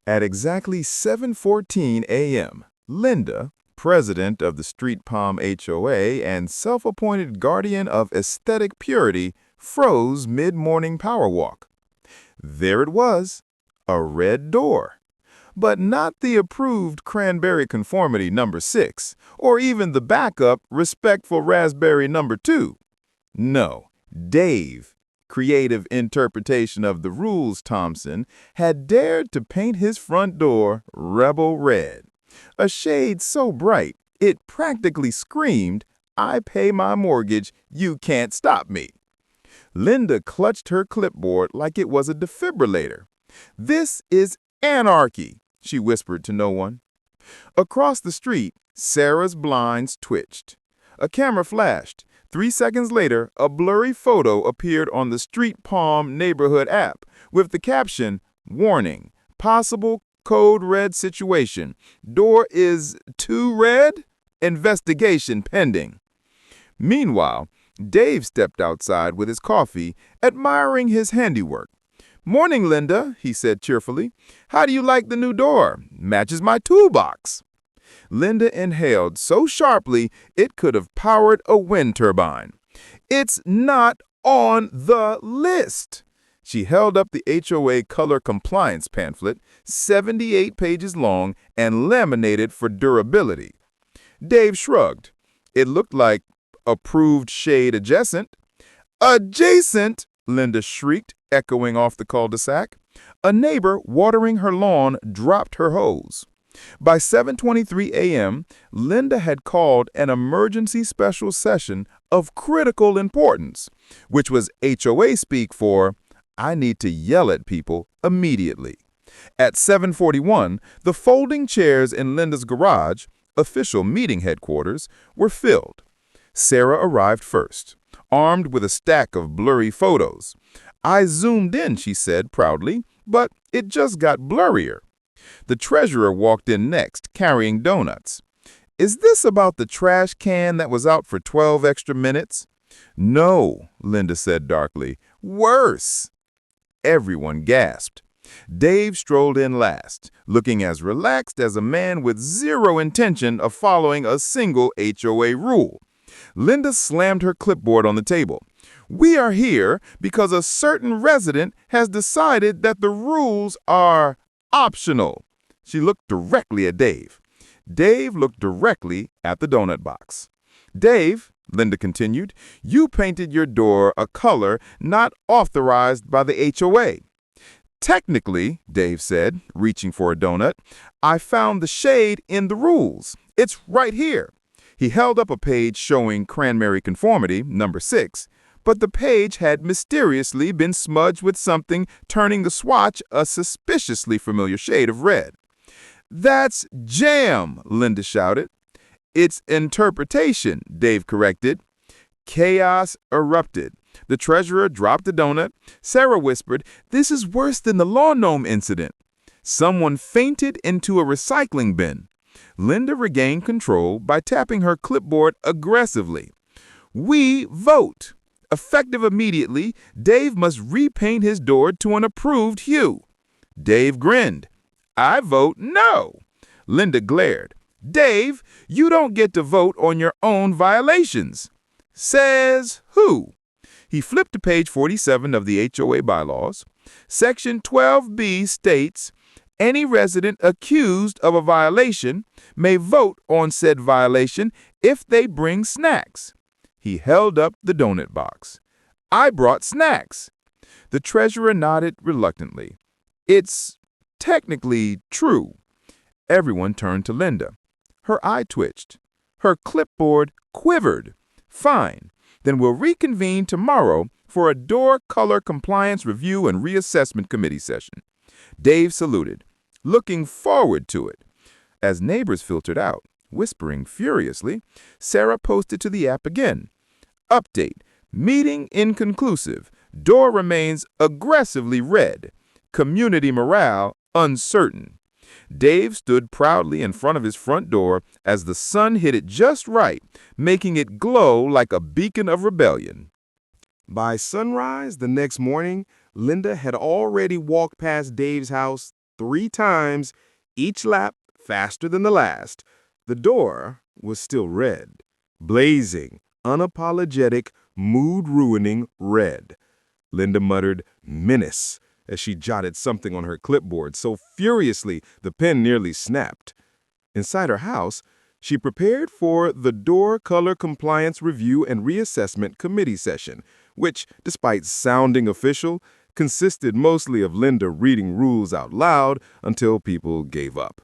At exactly 7:14 a.m., Linda, president of the Street Palm H.O.A. and self-appointed guardian of aesthetic purity, froze mid-morning power walk. There it was, a red door. But not the approved cranberry conformity number 6, or even the backup respectful raspberry number 2. No, Dave, creative interpretation of the rules Thompson, had dared to paint his front door rebel red. A shade so bright, it practically screamed, "I pay my mortgage, you can't stop me." Linda clutched her clipboard like it was a defibrillator. "This is anarchy," she whispered to no one. Across the street, Sarah's blinds twitched. A camera flashed. 3 seconds later, a blurry photo appeared on the Street Palm neighborhood app with the caption, "Warning, possible code red situation. Door is too red? Investigation pending." Meanwhile, Dave stepped outside with his coffee, admiring his handiwork. "Morning, Linda," he said cheerfully. "How do you like the new door? Matches my toolbox." Linda inhaled so sharply it could have powered a wind turbine. "It's not on the list." She held up the H.O.A. color compliance pamphlet, 78 pages long and laminated for durability. Dave shrugged. It looked like approved shade adjacent. "Adjacent!" Linda shrieked, echoing off the cul-de-sac. A neighbor watering her lawn dropped her hose. By 7:23 a.m., Linda had called an emergency special session of critical importance, which was HOA speak for, "I need to yell at people immediately." At 7:41, the folding chairs in Linda's garage, official meeting headquarters, were filled. Sarah arrived first, armed with a stack of blurry photos. "I zoomed in," she said proudly, "but it just got blurrier." The treasurer walked in next, carrying donuts. "Is this about the trash can that was out for 12 extra minutes?" "No," Linda said darkly. "Worse." Everyone gasped. Dave strolled in last, looking as relaxed as a man with zero intention of following a single HOA rule. Linda slammed her clipboard on the table. "We are here because a certain resident has decided that the rules are optional." She looked directly at Dave. Dave looked directly at the donut box. "Dave," Linda continued, "you painted your door a color not authorized by the HOA. "Technically," Dave said, reaching for a donut, "I found the shade in the rules. It's right here." He held up a page showing cranberry conformity, number 6, but the page had mysteriously been smudged with something, turning the swatch a suspiciously familiar shade of red. "That's jam," Linda shouted. "It's interpretation," Dave corrected. Chaos erupted. The treasurer dropped the donut. Sarah whispered, "This is worse than the lawn gnome incident." Someone fainted into a recycling bin. Linda regained control by tapping her clipboard aggressively. "We vote. Effective immediately, Dave must repaint his door to an approved hue." Dave grinned. "I vote no." Linda glared. "Dave, you don't get to vote on your own violations." "Says who?" He flipped to page 47 of the HOA bylaws. Section 12B states, "Any resident accused of a violation may vote on said violation if they bring snacks." He held up the donut box. "I brought snacks." The treasurer nodded reluctantly. "It's technically true." Everyone turned to Linda. Her eye twitched. Her clipboard quivered. "Fine. Then we'll reconvene tomorrow for a door color compliance review and reassessment committee session." Dave saluted, looking forward to it. As neighbors filtered out, whispering furiously, Sarah posted to the app again. "Update. Meeting inconclusive. Door remains aggressively red. Community morale uncertain." Dave stood proudly in front of his front door as the sun hit it just right, making it glow like a beacon of rebellion. By sunrise the next morning, Linda had already walked past Dave's house 3 times, each lap faster than the last. The door was still red, blazing, unapologetic, mood-ruining red. Linda muttered, "Menace," as she jotted something on her clipboard so furiously the pen nearly snapped. Inside her house, she prepared for the Door Color Compliance Review and Reassessment Committee session, which, despite sounding official, consisted mostly of Linda reading rules out loud until people gave up.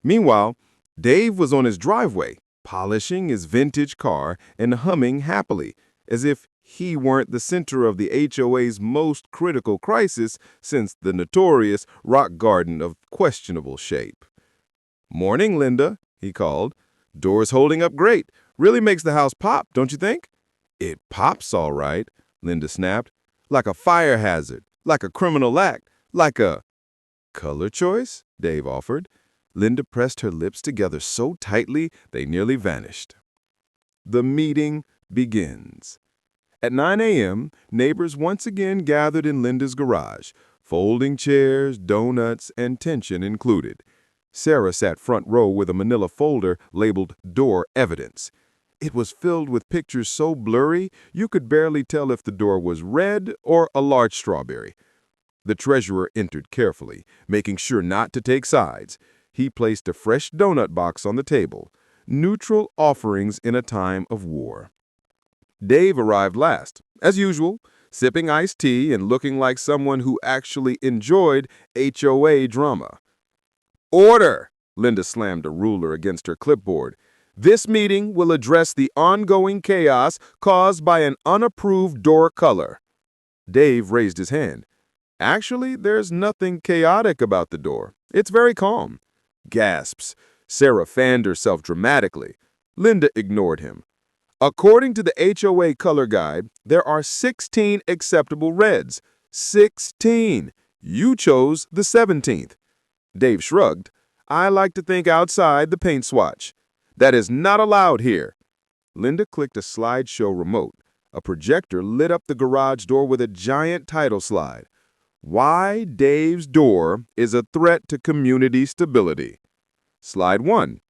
Meanwhile, Dave was on his driveway, polishing his vintage car and humming happily, as if he weren't the center of the HOA's most critical crisis since the notorious rock garden of questionable shape. "Morning, Linda," he called. "Door's holding up great. Really makes the house pop, don't you think?" "It pops all right," Linda snapped. "Like a fire hazard, like a criminal act, like a—" "Color choice?" Dave offered. Linda pressed her lips together so tightly they nearly vanished. The meeting begins. At 9 a.m., neighbors once again gathered in Linda's garage, folding chairs, donuts, and tension included. Sarah sat front row with a manila folder labeled Door Evidence. It was filled with pictures so blurry you could barely tell if the door was red or a large strawberry. The treasurer entered carefully, making sure not to take sides. He placed a fresh donut box on the table. Neutral offerings in a time of war. Dave arrived last, as usual, sipping iced tea and looking like someone who actually enjoyed H.O.A. drama. "Order!" Linda slammed a ruler against her clipboard. "This meeting will address the ongoing chaos caused by an unapproved door color." Dave raised his hand. "Actually, there's nothing chaotic about the door. It's very calm." Gasps. Sarah fanned herself dramatically. Linda ignored him. "According to the HOA color guide, there are 16 acceptable reds. 16. You chose the 17th. Dave shrugged. "I like to think outside the paint swatch. That is not allowed here." Linda clicked a slideshow remote. A projector lit up the garage door with a giant title slide. "Why Dave's Door is a Threat to Community Stability." Slide 1,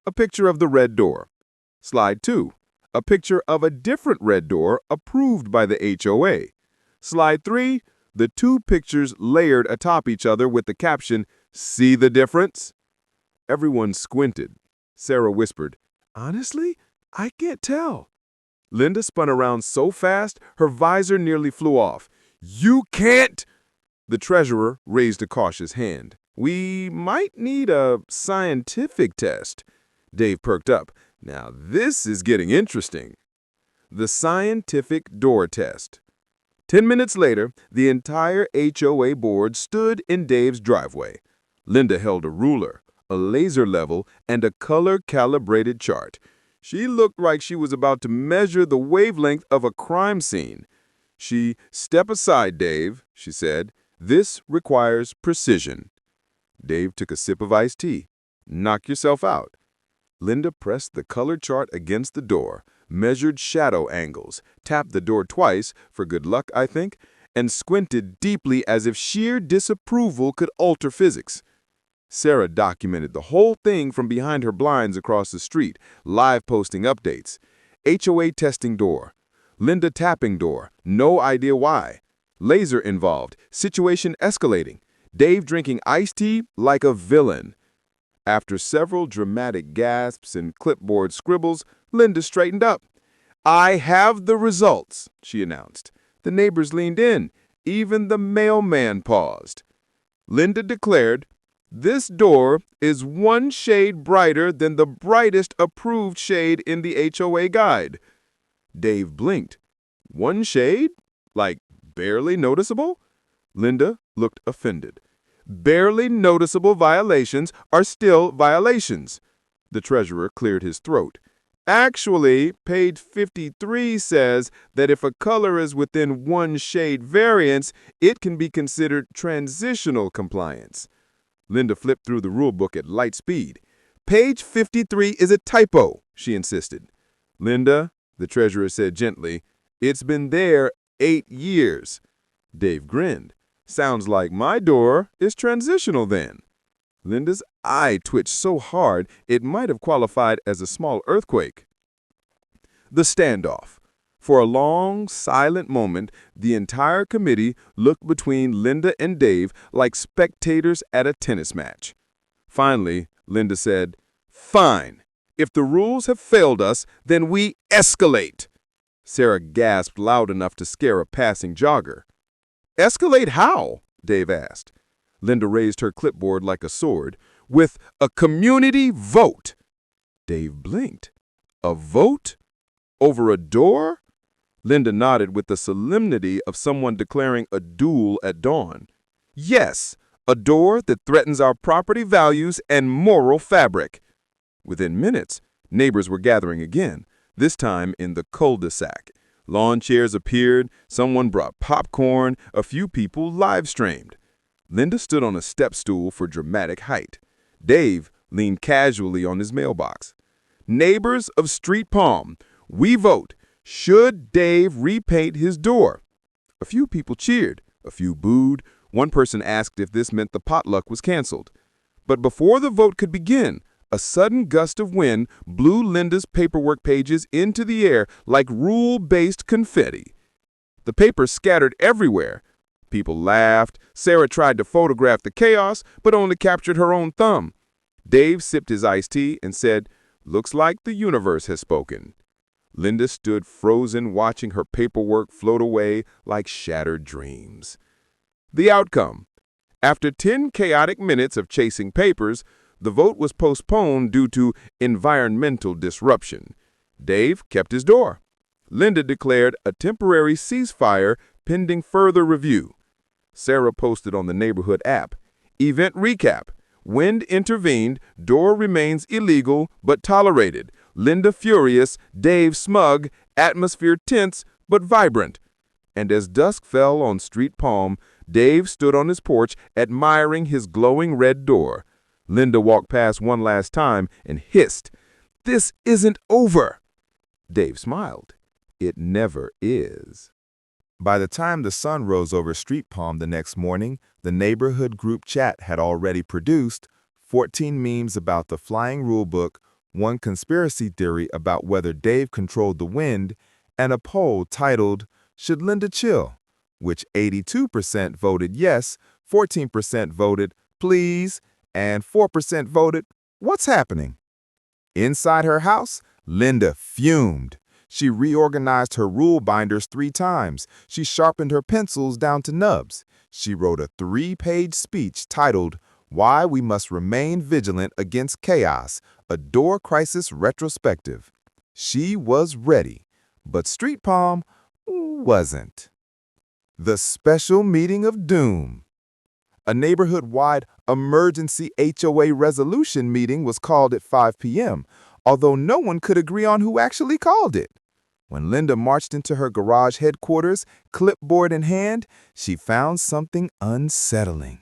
a picture of the red door. Slide 2, a picture of a different red door approved by the HOA. Slide 3, the 2 pictures layered atop each other with the caption, "See the difference?" Everyone squinted. Sarah whispered, "Honestly, I can't tell." Linda spun around so fast, her visor nearly flew off. "You can't!" The treasurer raised a cautious hand. "We might need a scientific test." Dave perked up. "Now this is getting interesting." The scientific door test. 10 minutes later, the entire HOA board stood in Dave's driveway. Linda held a ruler, a laser level, and a color-calibrated chart. She looked like she was about to measure the wavelength of a crime scene. "Step aside, Dave," she said. "This requires precision." Dave took a sip of iced tea. "Knock yourself out." Linda pressed the color chart against the door, measured shadow angles, tapped the door twice, for good luck, I think, and squinted deeply as if sheer disapproval could alter physics. Sarah documented the whole thing from behind her blinds across the street, live posting updates. HOA testing door. Linda tapping door, no idea why. Laser involved, situation escalating. Dave drinking iced tea like a villain. After several dramatic gasps and clipboard scribbles, Linda straightened up. "I have the results," she announced. The neighbors leaned in. Even the mailman paused. Linda declared, "This door is 1 shade brighter than the brightest approved shade in the HOA guide." Dave blinked. "1 shade? Like barely noticeable?" Linda looked offended. "Barely noticeable violations are still violations." The treasurer cleared his throat. "Actually, page 53 says that if a color is within 1 shade variance, it can be considered transitional compliance." Linda flipped through the rulebook at light speed. "Page 53 is a typo," she insisted. "Linda," the treasurer said gently, "it's been there 8 years." Dave grinned. Sounds like my door is transitional then. Linda's eye twitched so hard it might have qualified as a small earthquake. The standoff. For a long, silent moment, the entire committee looked between Linda and Dave like spectators at a tennis match. Finally, Linda said, "Fine. If the rules have failed us, then we escalate." Sarah gasped loud enough to scare a passing jogger. "Escalate how?" Dave asked. Linda raised her clipboard like a sword. "With a community vote." Dave blinked. "A vote? Over a door?" Linda nodded with the solemnity of someone declaring a duel at dawn. "Yes, a door that threatens our property values and moral fabric." Within minutes, neighbors were gathering again, this time in the cul-de-sac. Lawn chairs appeared, someone brought popcorn, a few people live-streamed. Linda stood on a step stool for dramatic height. Dave leaned casually on his mailbox. "Neighbors of Street Palm, we vote. Should Dave repaint his door?" A few people cheered, a few booed. One person asked if this meant the potluck was canceled. But before the vote could begin, a sudden gust of wind blew Linda's paperwork pages into the air like rule-based confetti. The papers scattered everywhere. People laughed. Sarah tried to photograph the chaos, but only captured her own thumb. Dave sipped his iced tea and said, "Looks like the universe has spoken." Linda stood frozen, watching her paperwork float away like shattered dreams. The outcome. After 10 chaotic minutes of chasing papers, the vote was postponed due to environmental disruption. Dave kept his door. Linda declared a temporary ceasefire pending further review. Sarah posted on the neighborhood app. Event recap. Wind intervened. Door remains illegal but tolerated. Linda furious. Dave smug. Atmosphere tense but vibrant. And as dusk fell on Street Palm, Dave stood on his porch admiring his glowing red door. Linda walked past one last time and hissed, "This isn't over." Dave smiled. "It never is." By the time the sun rose over Street Palm the next morning, the neighborhood group chat had already produced 14 memes about the flying rulebook, one conspiracy theory about whether Dave controlled the wind, and a poll titled, "Should Linda Chill?" which 82% voted yes, 14% voted please, and 4% voted what's happening. Inside her house, Linda fumed. She reorganized her rule binders 3 times. She sharpened her pencils down to nubs. She wrote a 3-page speech titled, "Why We Must Remain Vigilant Against Chaos, a Door Crisis Retrospective." She was ready, but Street Palm wasn't. The special meeting of doom. A neighborhood-wide emergency HOA resolution meeting was called at 5 p.m., although no one could agree on who actually called it. When Linda marched into her garage headquarters, clipboard in hand, she found something unsettling.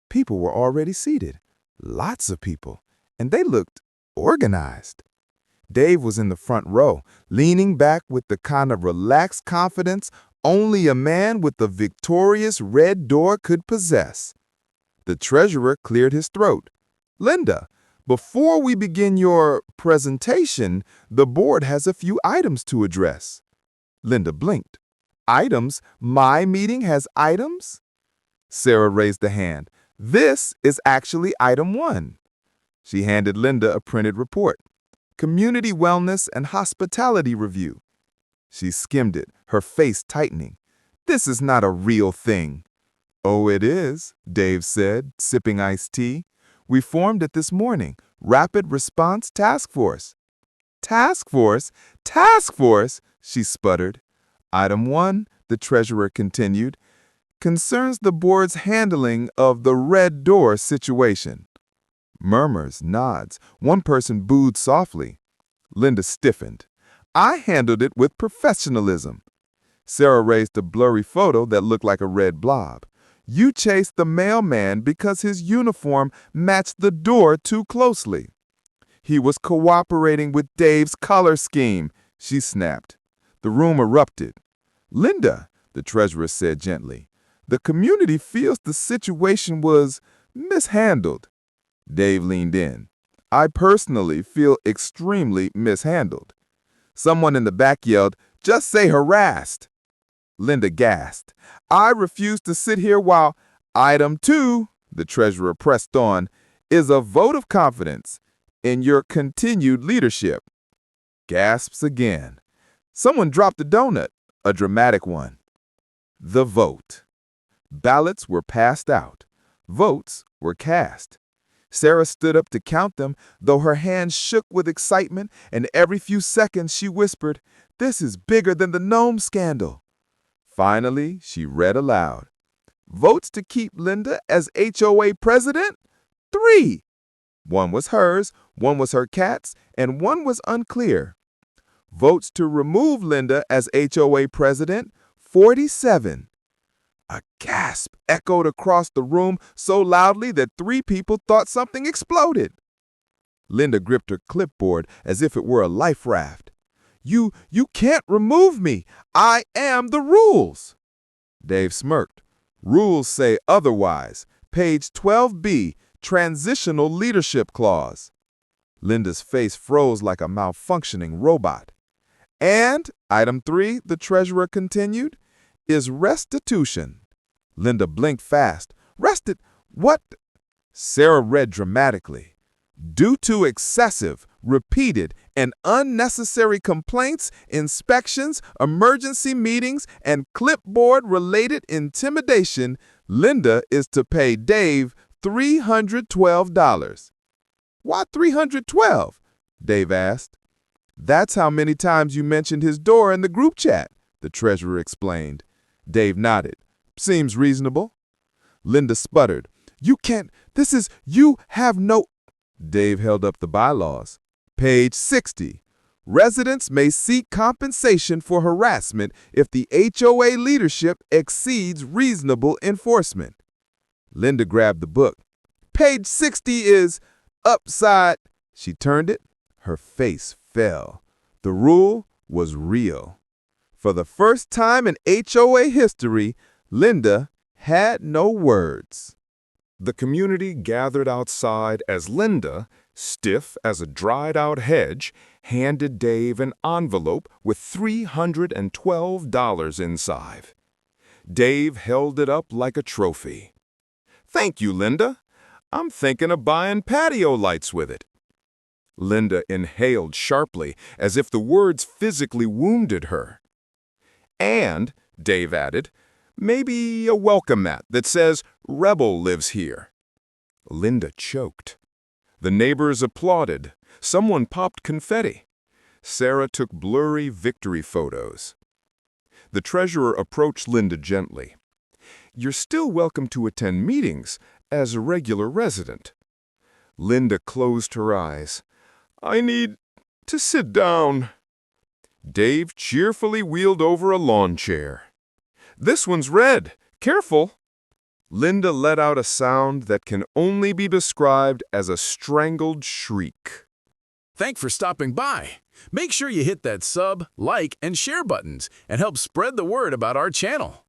People were already seated, lots of people, and they looked organized. Dave was in the front row, leaning back with the kind of relaxed confidence only a man with a victorious red door could possess. The treasurer cleared his throat. "Linda, before we begin your presentation, the board has a few items to address." Linda blinked. "Items? My meeting has items?" Sarah raised a hand. "This is actually item 1. She handed Linda a printed report. "Community Wellness and Hospitality Review." She skimmed it, her face tightening. "This is not a real thing." "Oh, it is," Dave said, sipping iced tea. "We formed it this morning. Rapid Response Task Force." "Task Force? Task Force?" she sputtered. "Item 1, the treasurer continued, concerns the board's handling of the red door situation." Murmurs, nods. One person booed softly. Linda stiffened. "I handled it with professionalism." Sarah raised a blurry photo that looked like a red blob. "You chased the mailman because his uniform matched the door too closely." "He was cooperating with Dave's color scheme," she snapped. The room erupted. "Linda," the treasurer said gently, The community feels the situation was mishandled. Dave leaned in. I personally feel extremely mishandled. Someone in the back yelled, "Just say harassed." Linda gasped. I refuse to sit here while item 2, the treasurer pressed on, is a vote of confidence in your continued leadership. Gasps again. Someone dropped a donut, a dramatic one. The vote. Ballots were passed out. Votes were cast. Sarah stood up to count them, though her hands shook with excitement, and every few seconds she whispered, "This is bigger than the gnome scandal." Finally, she read aloud. Votes to keep Linda as HOA president? 3. One was hers, one was her cat's, and one was unclear. Votes to remove Linda as HOA president? 47. A gasp echoed across the room so loudly that 3 people thought something exploded. Linda gripped her clipboard as if it were a life raft. You can't remove me. I am the rules. Dave smirked. Rules say otherwise. Page 12B, Transitional Leadership Clause. Linda's face froze like a malfunctioning robot. And item 3, the treasurer continued, is restitution. Linda blinked fast. What? Sarah read dramatically. Due to excessive, repeated, and unnecessary complaints, inspections, emergency meetings, and clipboard-related intimidation, Linda is to pay Dave $312. Why $312? Dave asked. That's how many times you mentioned his door in the group chat, the treasurer explained. Dave nodded. Seems reasonable. Linda sputtered. You have no... Dave held up the bylaws. Page 60. Residents may seek compensation for harassment if the HOA leadership exceeds reasonable enforcement. Linda grabbed the book. Page 60 is upside. She turned it. Her face fell. The rule was real. For the first time in HOA history, Linda had no words. The community gathered outside as Linda, stiff as a dried-out hedge, handed Dave an envelope with $312 inside. Dave held it up like a trophy. Thank you, Linda. I'm thinking of buying patio lights with it. Linda inhaled sharply, as if the words physically wounded her. And, Dave added, maybe a welcome mat that says, Rebel lives here. Linda choked. The neighbors applauded. Someone popped confetti. Sarah took blurry victory photos. The treasurer approached Linda gently. You're still welcome to attend meetings as a regular resident. Linda closed her eyes. I need to sit down. Dave cheerfully wheeled over a lawn chair. This one's red. Careful. Linda let out a sound that can only be described as a strangled shriek. Thanks for stopping by. Make sure you hit that sub, like, and share buttons and help spread the word about our channel.